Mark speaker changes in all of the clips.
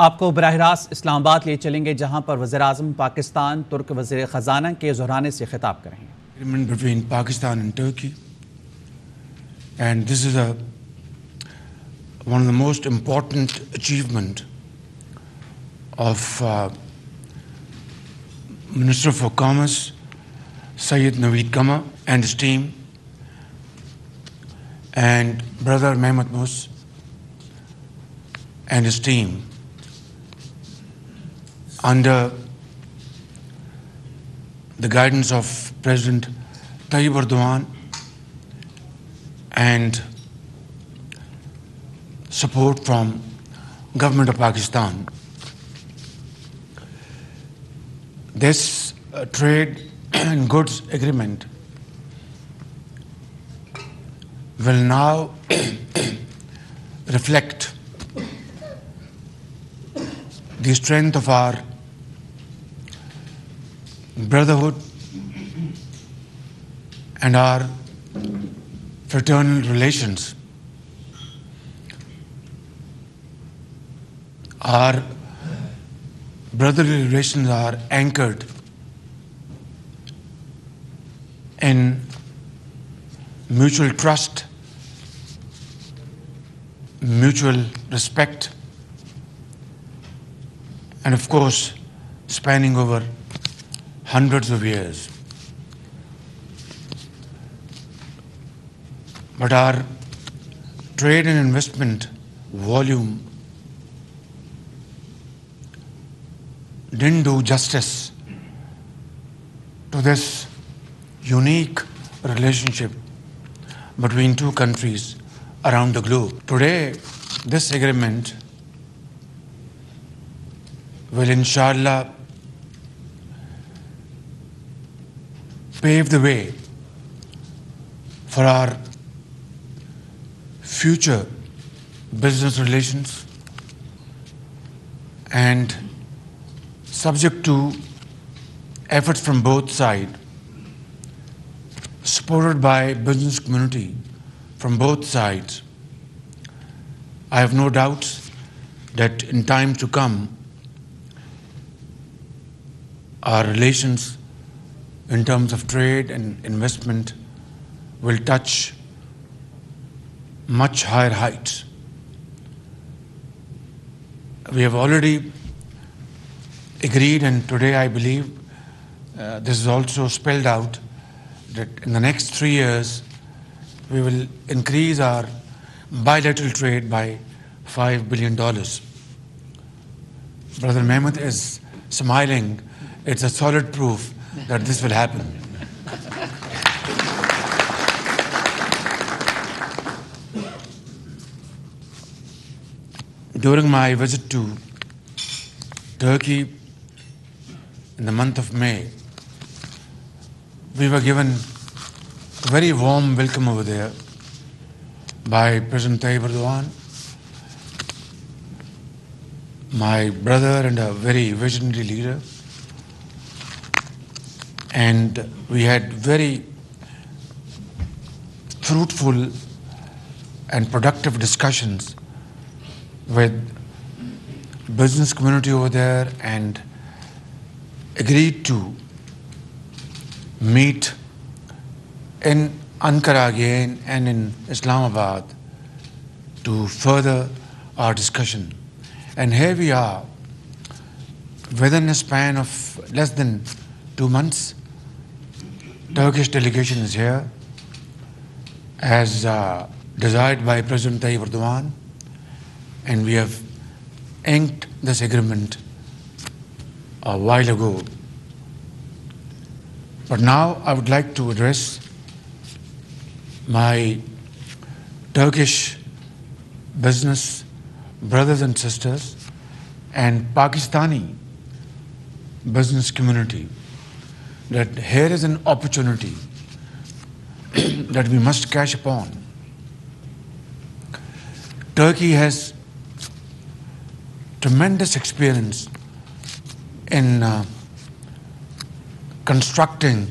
Speaker 1: आपको बराह रास्त इस्लामाबाद ले चलेंगे, जहां पर वज़ीर-ए-आज़म पाकिस्तान तुर्क वज़ीर ख़ज़ाना के ज़ोहराने से खिताब करेंगे।
Speaker 2: Agreement between Pakistan and Turkey, and this is one of the most important achievement of Minister for Commerce Syed Naveed Kama and his team, and brother Mehmet Mus and his team, under the guidance of President Tayyip Erdogan and support from Government of Pakistan. This trade and goods agreement will now reflect the strength of our brotherhood and our fraternal relations. Our brotherly relations are anchored in mutual trust, mutual respect, and of course, spanning over hundreds of years. But our trade and investment volume didn't do justice to this unique relationship between two countries around the globe. Today, this agreement will inshallah pave the way for our future business relations, and subject to efforts from both sides, supported by business community from both sides, I have no doubts that in time to come, our relations in terms of trade and investment will touch much higher heights. We have already agreed, and today I believe this is also spelled out, that in the next 3 years we will increase our bilateral trade by $5 billion. Brother Mehmet is smiling. It's a solid proof that this will happen. During my visit to Turkey in the month of May, we were given a very warm welcome over there by President Tayyip Erdogan, my brother and a very visionary leader. And we had very fruitful and productive discussions with business community over there, and agreed to meet in Ankara again and in Islamabad to further our discussion. And here we are, within a span of less than 2 months, Turkish delegation is here, as desired by President Tayyip Erdogan, and we have inked this agreement a while ago. But now I would like to address my Turkish business brothers and sisters and Pakistani business community, that here is an opportunity that we must cash upon. Turkey has tremendous experience in constructing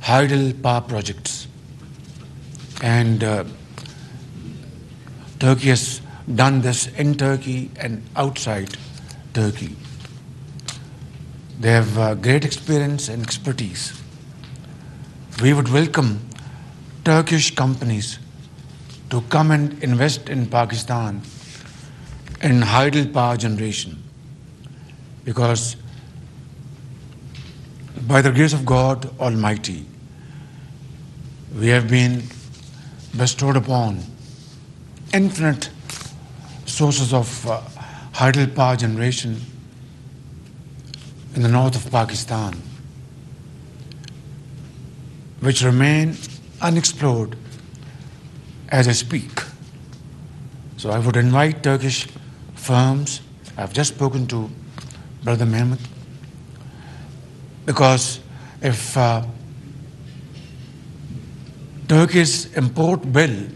Speaker 2: hydel power projects, and Turkey has done this in Turkey and outside Turkey. They have great experience and expertise. We would welcome Turkish companies to come and invest in Pakistan in hydel power generation, because by the grace of God Almighty, we have been bestowed upon infinite sources of hydel power generation in the north of Pakistan, which remain unexplored as I speak. So I would invite Turkish firms. I've just spoken to Brother Mehmet, because if Turkey's import bill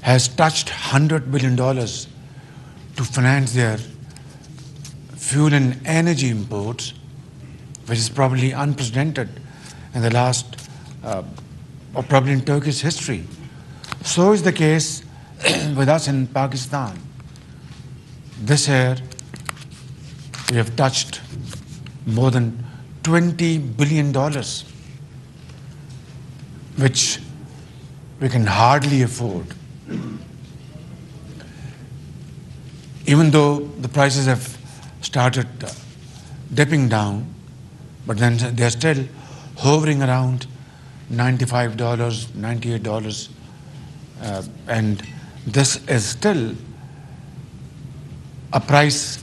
Speaker 2: has touched $100 billion to finance their fuel and energy imports, which is probably unprecedented in the last, or probably in Turkish history. So is the case with us in Pakistan. This year, we have touched more than $20 billion, which we can hardly afford. Even though the prices have started dipping down, but then they're still hovering around $95, $98, and this is still a price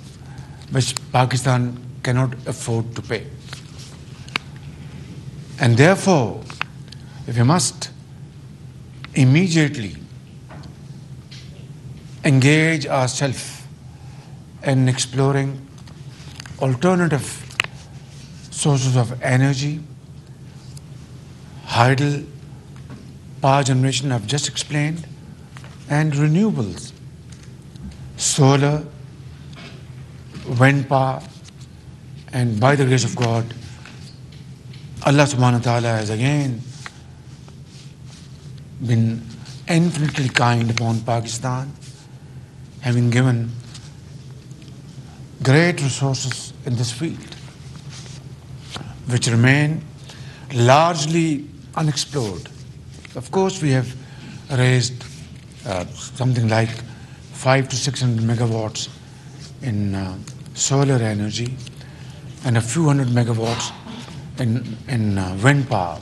Speaker 2: which Pakistan cannot afford to pay. And therefore, if we must immediately engage ourselves in exploring alternative sources of energy, hydel power generation I've just explained, and renewables, solar, wind power, and by the grace of God, Allah subhanahu wa ta'ala has again been infinitely kind upon Pakistan, having given great resources in this field, which remain largely unexplored. Of course, we have raised something like 500 to 600 megawatts in solar energy and a few hundred megawatts in wind power,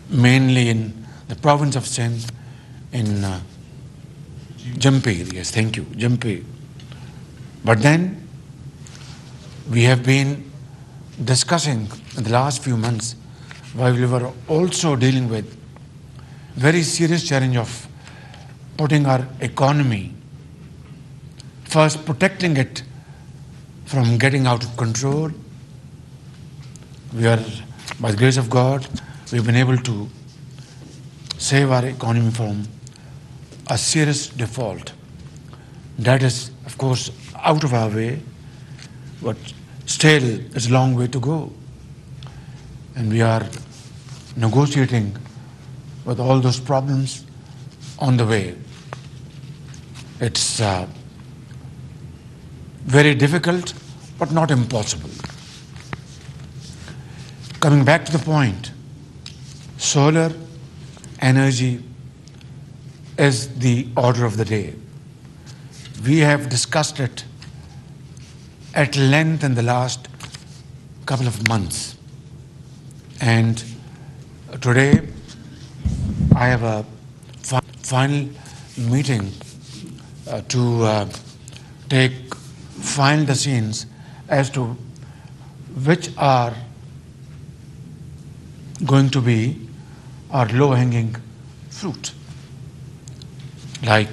Speaker 2: mainly in the province of Sindh, in Jampir. Yes, thank you, Jampir. But then we have been discussing in the last few months, while we were also dealing with very serious challenge of putting our economy, first protecting it from getting out of control. We are, by the grace of God, we've been able to save our economy from a serious default. That is, of course, out of our way, but still it's a long way to go. And we are negotiating with all those problems on the way. It's very difficult, but not impossible. Coming back to the point, solar energy is the order of the day. We have discussed it at length in the last couple of months. And today, I have a final meeting to take final decisions as to which are going to be our low-hanging fruit. Like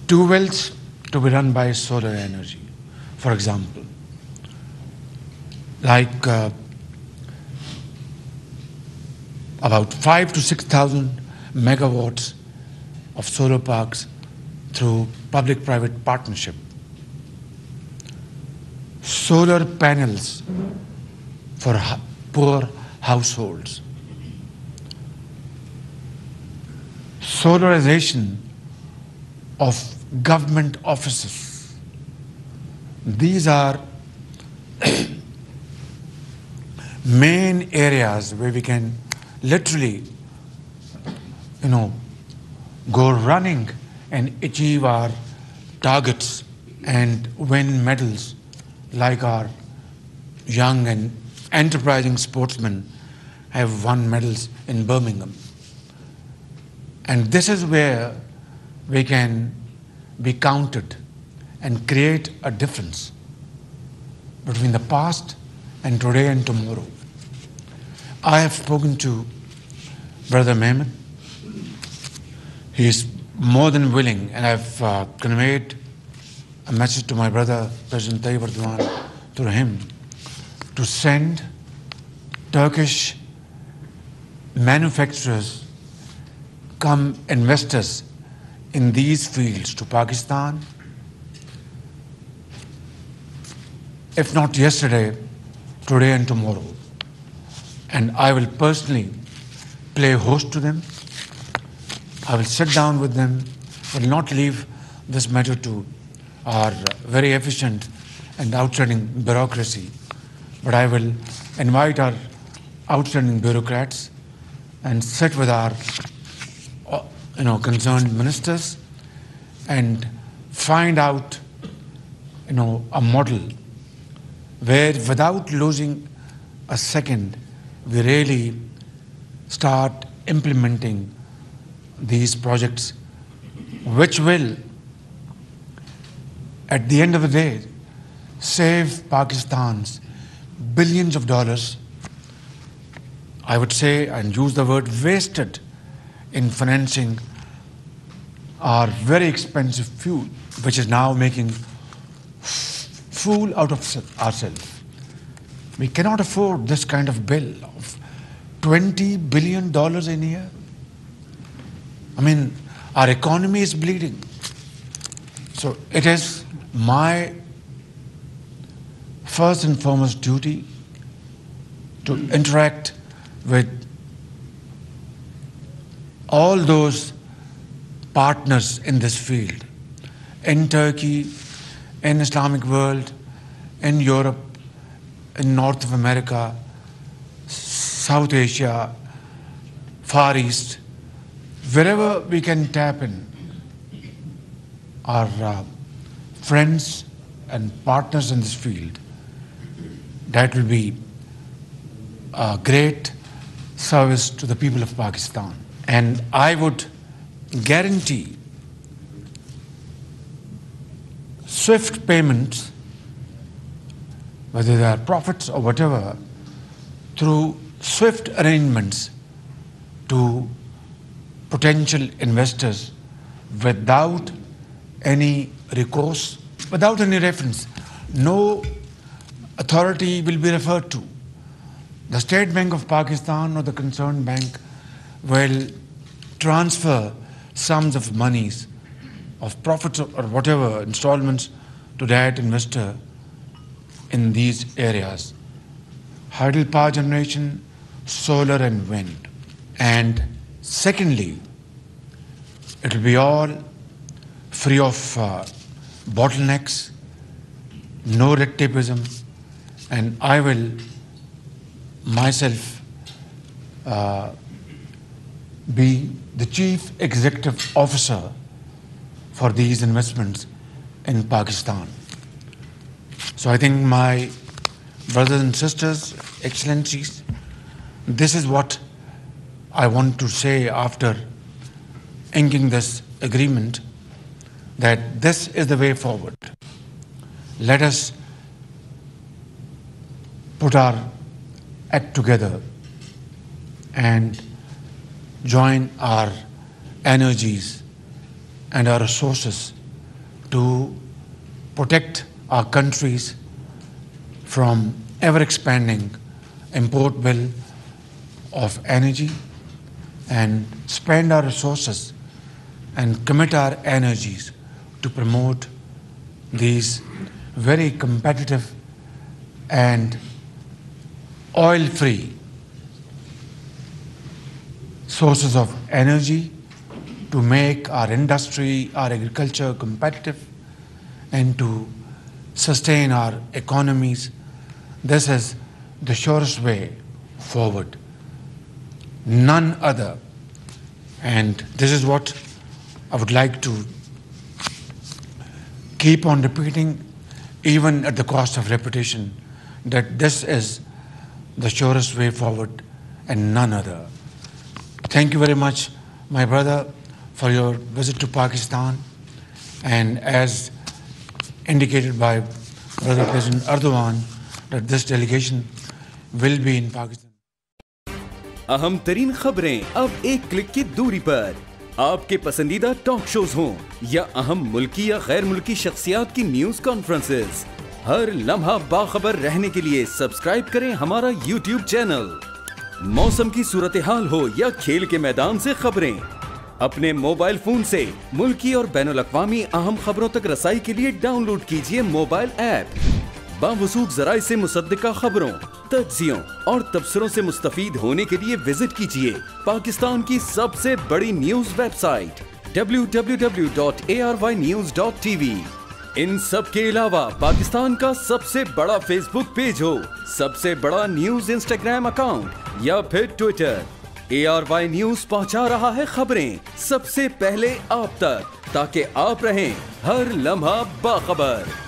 Speaker 2: 2 wells to be run by solar energy, for example. Like about 5,000 to 6,000 megawatts of solar parks through public-private partnership. Solar panels for poor households. Solarization of government offices. These are main areas where we can literally, go running and achieve our targets and win medals like our young and enterprising sportsmen have won medals in Birmingham. And this is where we can be counted and create a difference between the past and today and tomorrow. I have spoken to Brother Mehmet. He is more than willing, and I've conveyed a message to my brother, President Tayyip Erdogan, through him, to send Turkish manufacturers, come investors in these fields to Pakistan. If not yesterday, today and tomorrow. And I will personally play host to them. I will sit down with them, will not leave this matter to our very efficient and outstanding bureaucracy, but I will invite our outstanding bureaucrats and sit with our concerned ministers and find out a model where without losing a second we really start implementing these projects, which will at the end of the day save Pakistan's billions of dollars, I would say, and use the word wasted in financing our very expensive fuel, which is now making fool out of ourselves. We cannot afford this kind of bill of $20 billion in a year. I mean, our economy is bleeding. So it is my first and foremost duty to interact with all those partners in this field, in Turkey, in Islamic world, in Europe, in North of America, South Asia, Far East, wherever we can tap in our friends and partners in this field. That will be a great service to the people of Pakistan. And I would guarantee swift payments, whether they are profits or whatever, through swift arrangements to potential investors without any recourse, without any reference. No authority will be referred to. The State Bank of Pakistan or the concerned bank will transfer sums of monies, of profits or whatever, installments to that investor in these areas. Hydropower generation, solar and wind. And secondly, it will be all free of bottlenecks, no red tapeism, and I will myself be the chief executive officer for these investments in Pakistan. So I think, my brothers and sisters, excellencies, this is what I want to say after inking this agreement, that this is the way forward. Let us put our act together and join our energies and our resources to protect our countries from ever-expanding import bill of energy, and spend our resources and commit our energies to promote these very competitive and oil-free sources of energy to make our industry, our agriculture competitive and to sustain our economies. This is the surest way forward. None other. And this is what I would like to keep on repeating, even at the cost of repetition, that this is the surest way forward and none other. Thank you very much, my brother, for your visit to Pakistan. And as indicated by Brother President Erdogan, that this delegation will be in Pakistan.
Speaker 3: अहम तरीन खबरें अब एक click की दूरी पर। आपके पसंदीदा टॉक शोज हों या अहम मुल्की या गैर मुल्की शख्सियात की न्यूज कॉन्फ्रेंसेस, हर लम्हा बाखबर रहने के लिए सब्सक्राइब करें हमारा YouTube चैनल। मौसम की सूरत हाल हो या खेल के मैदान से खबरें, अपने मोबाइल फोन से मुल्की और बैनुल अक़वामी अहम खबरों तक रसाई के लिए डाउनलोड कीजिए मोबाइल ऐप। बावसूख ज़राए से मुसद्दिका खबरों, तज्ज़ियों और तबसरों से मुस्तफ़ीद होने के लिए विजिट कीजिए पाकिस्तान की सबसे बड़ी न्यूज वेबसाइट www.arYnews.tv। इन सब के अलावा पाकिस्तान का सबसे बड़ा फेसबुक पेज हो, सबसे बड़ा न्यूज इंस्टाग्राम अकाउंट या फिर ट्विटर, ARY न्यूज पहुंचा रहा है खबरें सबसे पहले आप तक, ताकि आप रहें हर लम्हा बाखबर।